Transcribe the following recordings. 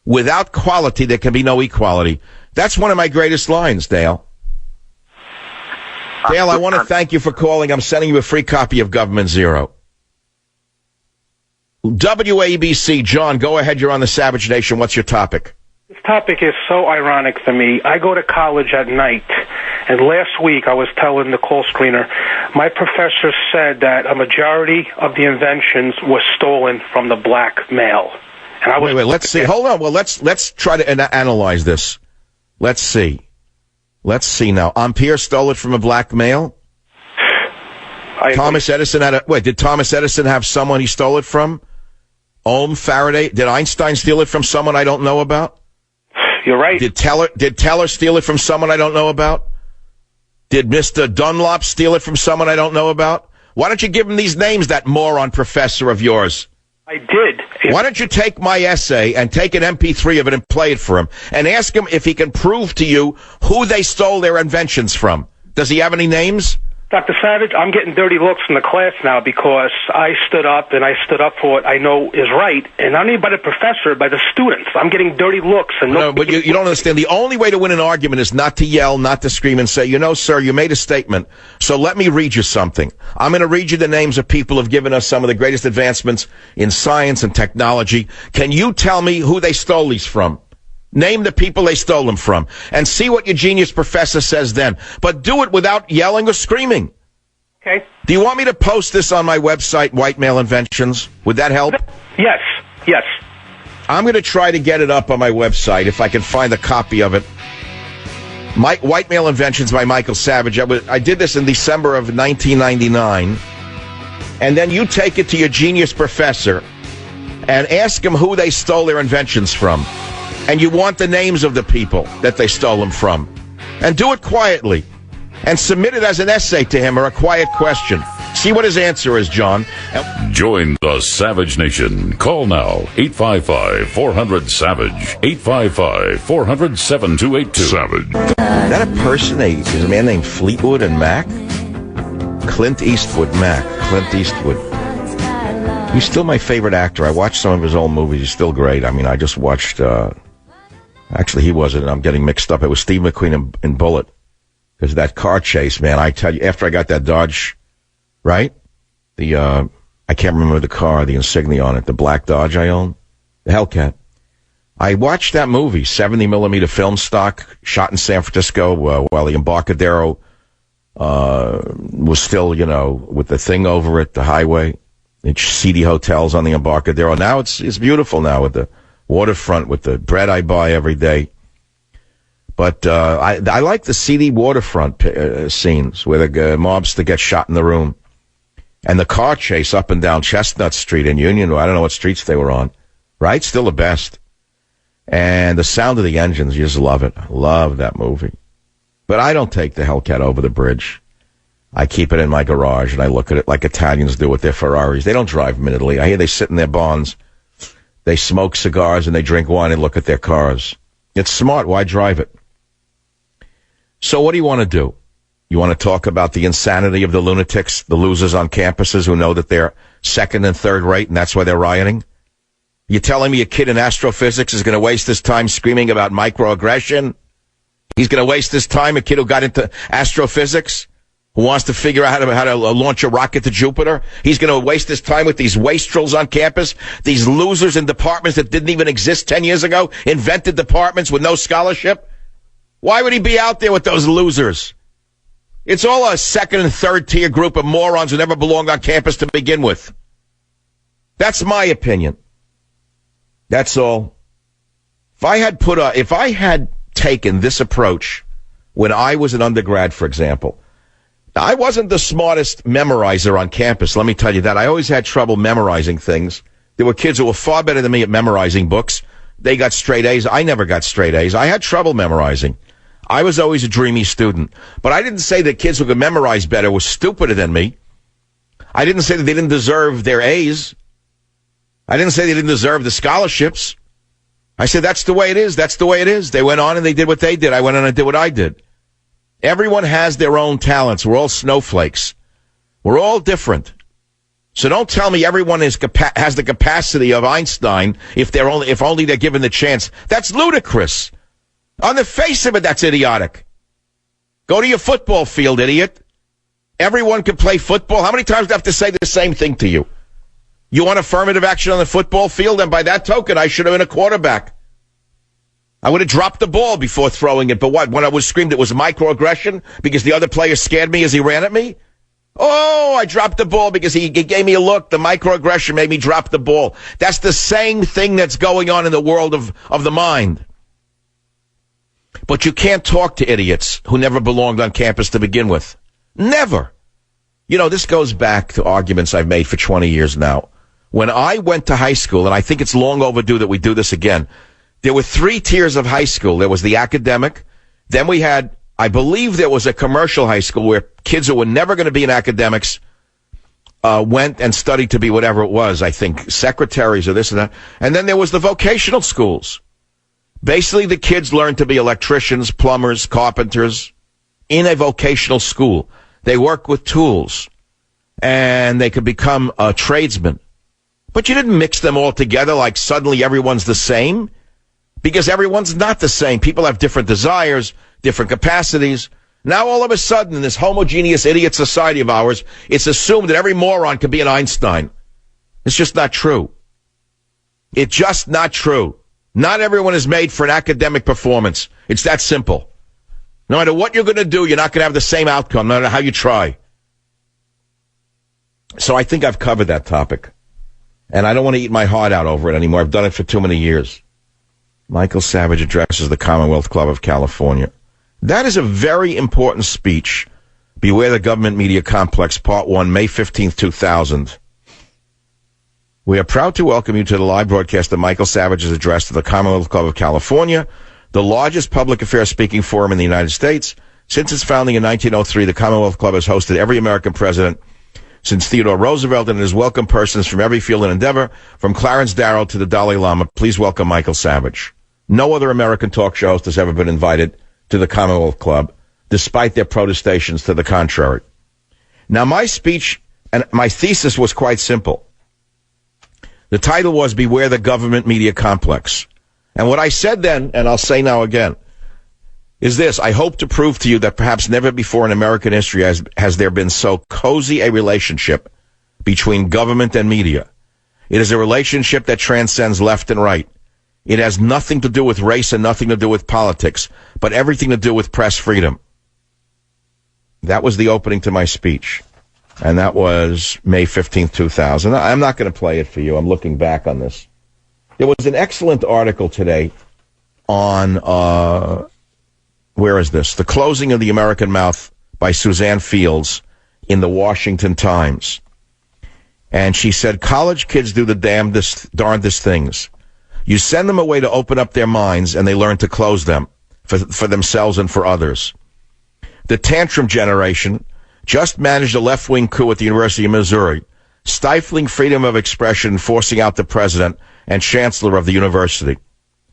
Without quality, there can be no equality. That's one of my greatest lines, Dale. Dale, I want to thank you for calling. I'm sending you a free copy of Government Zero. WABC, John, go ahead. You're on the Savage Nation. What's your topic? This topic is so ironic for me. I go to college at night, and last week I was telling the call screener, my professor said that a majority of the inventions were stolen from the black male. And I was wait, let's see. Hold on. Well, let's try to analyze this. Let's see now. Ampere stole it from a black male? Thomas Edison did Thomas Edison have someone he stole it from? Ohm, Faraday? Did Einstein steal it from someone I don't know about? You're right. Did Teller steal it from someone I don't know about? Did Mr. Dunlop steal it from someone I don't know about? Why don't you give him these names, that moron professor of yours? I did. Why don't you take my essay and take an MP3 of it and play it for him and ask him if he can prove to you who they stole their inventions from? Does he have any names? Dr. Savage, I'm getting dirty looks from the class now because I stood up for what I know is right, and not only by the professor, by the students. I'm getting dirty looks. And no, but you don't understand. The only way to win an argument is not to yell, not to scream and say, you know, sir, you made a statement, so let me read you something. I'm going to read you the names of people who have given us some of the greatest advancements in science and technology. Can you tell me who they stole these from? Name the people they stole them from, and see what your genius professor says then. But do it without yelling or screaming. Okay. Do you want me to post this on my website, White Male Inventions? Would that help? Yes. I'm going to try to get it up on my website if I can find a copy of it. White Male Inventions by Michael Savage. I did this in December of 1999. And then you take it to your genius professor and ask him who they stole their inventions from. And you want the names of the people that they stole them from. And do it quietly. And submit it as an essay to him or a quiet question. See what his answer is, John. Join the Savage Nation. Call now. 855-400-SAVAGE. 855-400-7282. Savage. Is that a person? Is a man named Fleetwood and Mac? Clint Eastwood, Mac. Clint Eastwood. He's still my favorite actor. I watched some of his old movies. He's still great. I mean, I just watched... Actually, he wasn't. I'm getting mixed up. It was Steve McQueen in Bullet. Because that car chase, man, I tell you, after I got that Dodge, right? I can't remember the car, the insignia on it, the black Dodge I own, the Hellcat. I watched that movie, 70mm film stock, shot in San Francisco, while the Embarcadero was still, with the thing over it, the highway. It's seedy hotels on the Embarcadero. Now it's beautiful now with the waterfront, with the bread I buy every day. But I like the seedy waterfront scenes where the mobster gets shot in the room. And the car chase up and down Chestnut Street in Union. I don't know what streets they were on. Right? Still the best. And the sound of the engines, you just love it. Love that movie. But I don't take the Hellcat over the bridge. I keep it in my garage, and I look at it like Italians do with their Ferraris. They don't drive them in Italy. I hear they sit in their barns. They smoke cigars, and they drink wine and look at their cars. It's smart. Why drive it? So what do you want to do? You want to talk about the insanity of the lunatics, the losers on campuses who know that they're second and third rate, and that's why they're rioting? You're telling me a kid in astrophysics is going to waste his time screaming about microaggression? He's going to waste his time, a kid who got into astrophysics, who wants to figure out how to launch a rocket to Jupiter? He's going to waste his time with these wastrels on campus, these losers in departments that didn't even exist 10 years ago, invented departments with no scholarship? Why would he be out there with those losers? It's all a second and third tier group of morons who never belonged on campus to begin with. That's my opinion. That's all. If I had taken this approach when I was an undergrad, for example, I wasn't the smartest memorizer on campus, let me tell you that. I always had trouble memorizing things. There were kids who were far better than me at memorizing books. They got straight A's. I never got straight A's. I had trouble memorizing. I was always a dreamy student. But I didn't say that kids who could memorize better were stupider than me. I didn't say that they didn't deserve their A's. I didn't say they didn't deserve the scholarships. I said, that's the way it is. That's the way it is. They went on and they did what they did. I went on and did what I did. Everyone has their own talents. We're all snowflakes. We're all different. So don't tell me everyone has the capacity of Einstein if only they're given the chance. That's ludicrous. On the face of it, that's idiotic. Go to your football field, idiot. Everyone can play football. How many times do I have to say the same thing to you? You want affirmative action on the football field? And by that token, I should have been a quarterback. I would have dropped the ball before throwing it. But what? When I was screamed, it was microaggression because the other player scared me as he ran at me? Oh, I dropped the ball because he gave me a look. The microaggression made me drop the ball. That's the same thing that's going on in the world of the mind. But you can't talk to idiots who never belonged on campus to begin with. Never. You know, this goes back to arguments I've made for 20 years now. When I went to high school, and I think it's long overdue that we do this again, there were 3 tiers of high school. There was the academic. Then we had, I believe there was a commercial high school where kids who were never going to be in academics went and studied to be whatever it was, I think, secretaries or this and that. And then there was the vocational schools. Basically, the kids learned to be electricians, plumbers, carpenters in a vocational school. They work with tools, and they could become a tradesman. But you didn't mix them all together like suddenly everyone's the same, because everyone's not the same. People have different desires, different capacities. Now, all of a sudden, in this homogeneous idiot society of ours, it's assumed that every moron can be an Einstein. It's just not true. It's just not true. Not everyone is made for an academic performance. It's that simple. No matter what you're going to do, you're not going to have the same outcome, no matter how you try. So I think I've covered that topic. And I don't want to eat my heart out over it anymore. I've done it for too many years. Michael Savage addresses the Commonwealth Club of California. That is a very important speech. Beware the Government Media Complex, Part 1, May 15th, 2000. We are proud to welcome you to the live broadcast of Michael Savage's address to the Commonwealth Club of California, the largest public affairs speaking forum in the United States. Since its founding in 1903, the Commonwealth Club has hosted every American president since Theodore Roosevelt and has welcomed persons from every field and endeavor, from Clarence Darrow to the Dalai Lama. Please welcome Michael Savage. No other American talk show host has ever been invited to the Commonwealth Club, despite their protestations to the contrary. Now, my speech and my thesis was quite simple. The title was Beware the Government Media Complex. And what I said then, and I'll say now again, is this. I hope to prove to you that perhaps never before in American history has there been so cozy a relationship between government and media. It is a relationship that transcends left and right. It has nothing to do with race and nothing to do with politics, but everything to do with press freedom. That was the opening to my speech. And that was May 15th, 2000. I'm not going to play it for you. I'm looking back on this. There was an excellent article today on, where is this? The Closing of the American Mouth by Suzanne Fields in the Washington Times. And she said, college kids do the darndest things. You send them away to open up their minds, and they learn to close them for themselves and for others. The tantrum generation just managed a left-wing coup at the University of Missouri, stifling freedom of expression and forcing out the president and chancellor of the university.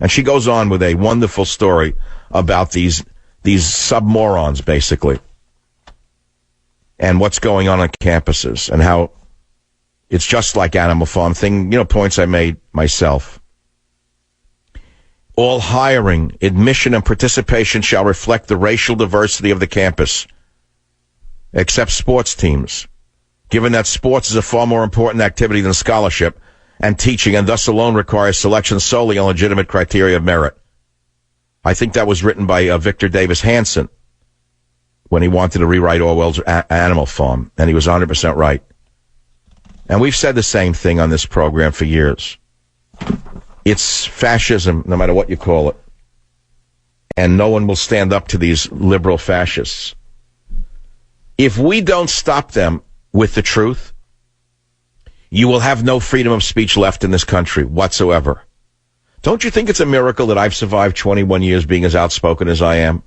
And she goes on with a wonderful story about these sub-morons, basically, and what's going on campuses and how it's just like Animal Farm thing, points I made myself. All hiring, admission, and participation shall reflect the racial diversity of the campus, except sports teams, given that sports is a far more important activity than scholarship and teaching, and thus alone requires selection solely on legitimate criteria of merit. I think that was written by Victor Davis Hanson when he wanted to rewrite Orwell's Animal Farm, and he was 100% right. And we've said the same thing on this program for years. It's fascism, no matter what you call it. And no one will stand up to these liberal fascists. If we don't stop them with the truth, you will have no freedom of speech left in this country whatsoever. Don't you think it's a miracle that I've survived 21 years being as outspoken as I am?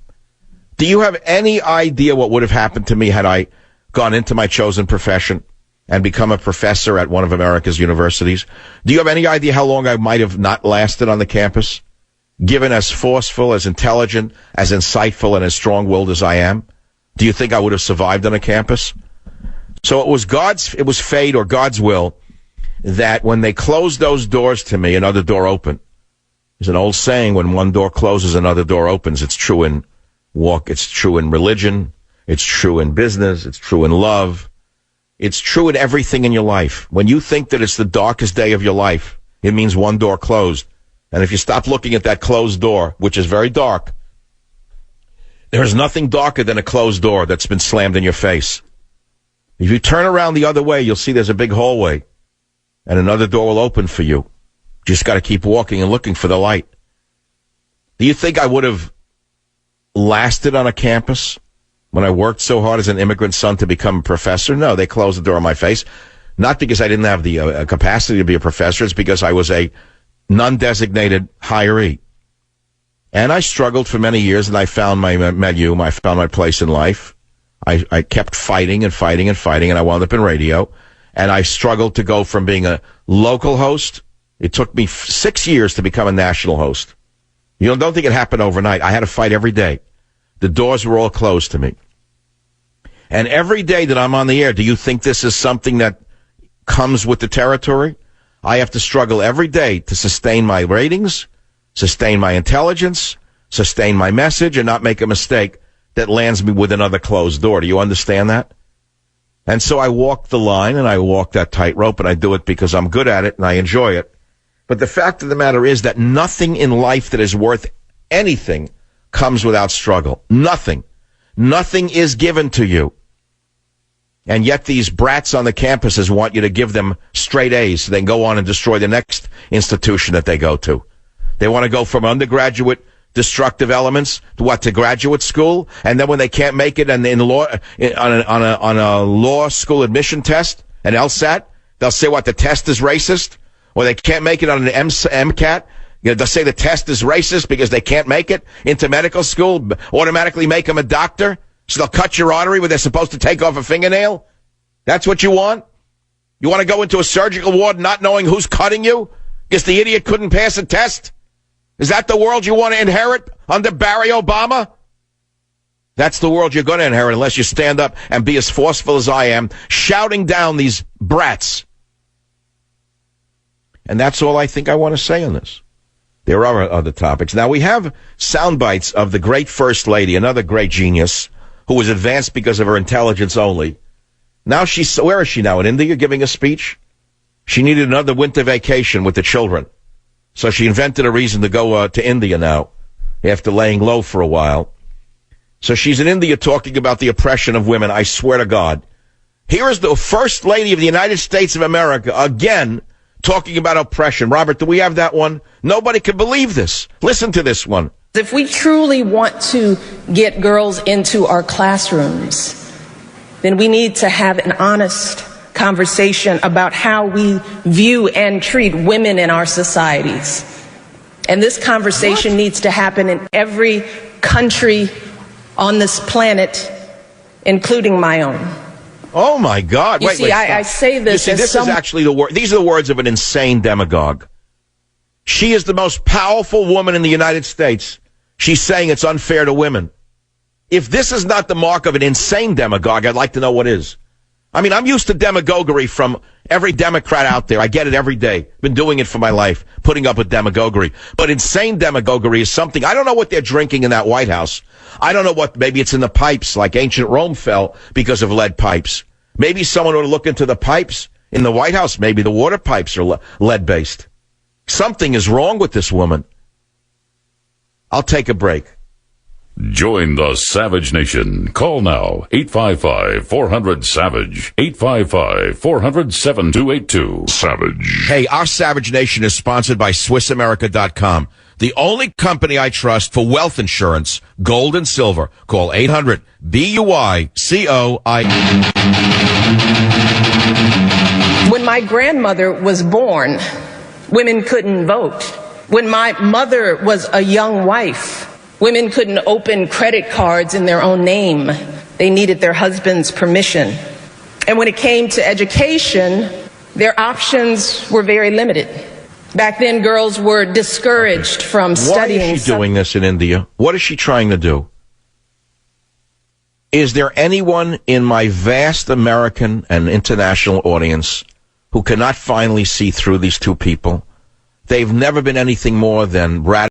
Do you have any idea what would have happened to me had I gone into my chosen profession and become a professor at one of America's universities? Do you have any idea how long I might have not lasted on the campus, given as forceful, as intelligent, as insightful, and as strong-willed as I am? Do you think I would have survived on a campus? So it was fate or God's will that when they closed those doors to me, another door opened. There's an old saying, when one door closes, another door opens. It's true in it's true in religion, it's true in business, it's true in love. It's true in everything in your life. When you think that it's the darkest day of your life, it means one door closed. And if you stop looking at that closed door, which is very dark, there's nothing darker than a closed door that's been slammed in your face. If you turn around the other way, you'll see there's a big hallway, and another door will open for you. You just got to keep walking and looking for the light. Do you think I would have lasted on a campus when I worked so hard as an immigrant son to become a professor? No, they closed the door in my face. Not because I didn't have the capacity to be a professor. It's because I was a non-designated hiree. And I struggled for many years, and I found I found my place in life. I kept fighting and fighting and fighting, and I wound up in radio. And I struggled to go from being a local host. It took me 6 years to become a national host. You don't think it happened overnight. I had to fight every day. The doors were all closed to me. And every day that I'm on the air, do you think this is something that comes with the territory? I have to struggle every day to sustain my ratings, sustain my intelligence, sustain my message, and not make a mistake that lands me with another closed door. Do you understand that? And so I walk the line, and I walk that tightrope, and I do it because I'm good at it, and I enjoy it. But the fact of the matter is that nothing in life that is worth anything comes without struggle. Nothing. Nothing is given to you. And yet these brats on the campuses want you to give them straight A's so they can go on and destroy the next institution that they go to. They want to go from undergraduate destructive elements to graduate school, and then when they can't make it on a law school admission test, an LSAT, they'll say the test is racist, or they can't make it on an MCAT. They'll say the test is racist because they can't make it into medical school, automatically make them a doctor, so they'll cut your artery where they're supposed to take off a fingernail. That's what you want? You want to go into a surgical ward not knowing who's cutting you because the idiot couldn't pass a test? Is that the world you want to inherit under Barry Obama? That's the world you're going to inherit unless you stand up and be as forceful as I am, shouting down these brats. And that's all I think I want to say on this. There are other topics. Now, we have sound bites of the great First Lady, another great genius, who was advanced because of her intelligence only. Now where is she now? In India giving a speech? She needed another winter vacation with the children. So she invented a reason to go to India now, after laying low for a while. So she's in India talking about the oppression of women. I swear to God. Here is the First Lady of the United States of America, again, talking about oppression. Robert, do we have that one? Nobody can believe this. Listen to this one. If we truly want to get girls into our classrooms, then we need to have an honest conversation about how we view and treat women in our societies. And this conversation needs to happen in every country on this planet, including my own. Oh, my God. Wait, I say this as this is actually these are the words of an insane demagogue. She is the most powerful woman in the United States. She's saying it's unfair to women. If this is not the mark of an insane demagogue, I'd like to know what is. I mean, I'm used to demagoguery from every Democrat out there. I get it every day. Been doing it for my life, putting up with demagoguery. But insane demagoguery is something. I don't know what they're drinking in that White House. I don't know maybe it's in the pipes, like ancient Rome fell because of lead pipes. Maybe someone ought to look into the pipes in the White House. Maybe the water pipes are lead-based. Something is wrong with this woman. I'll take a break. Join the Savage Nation. Call now, 855-400-SAVAGE, 855-400-7282. Savage. Hey, our Savage Nation is sponsored by SwissAmerica.com, the only company I trust for wealth insurance, gold and silver. Call 800-BUYCOI. When my grandmother was born, women couldn't vote. When my mother was a young wife, women couldn't open credit cards in their own name. They needed their husband's permission. And when it came to education, their options were very limited. Back then, girls were discouraged from studying. Why is she doing this in India? What is she trying to do? Is there anyone in my vast American and international audience who cannot finally see through these two people? They've never been anything more than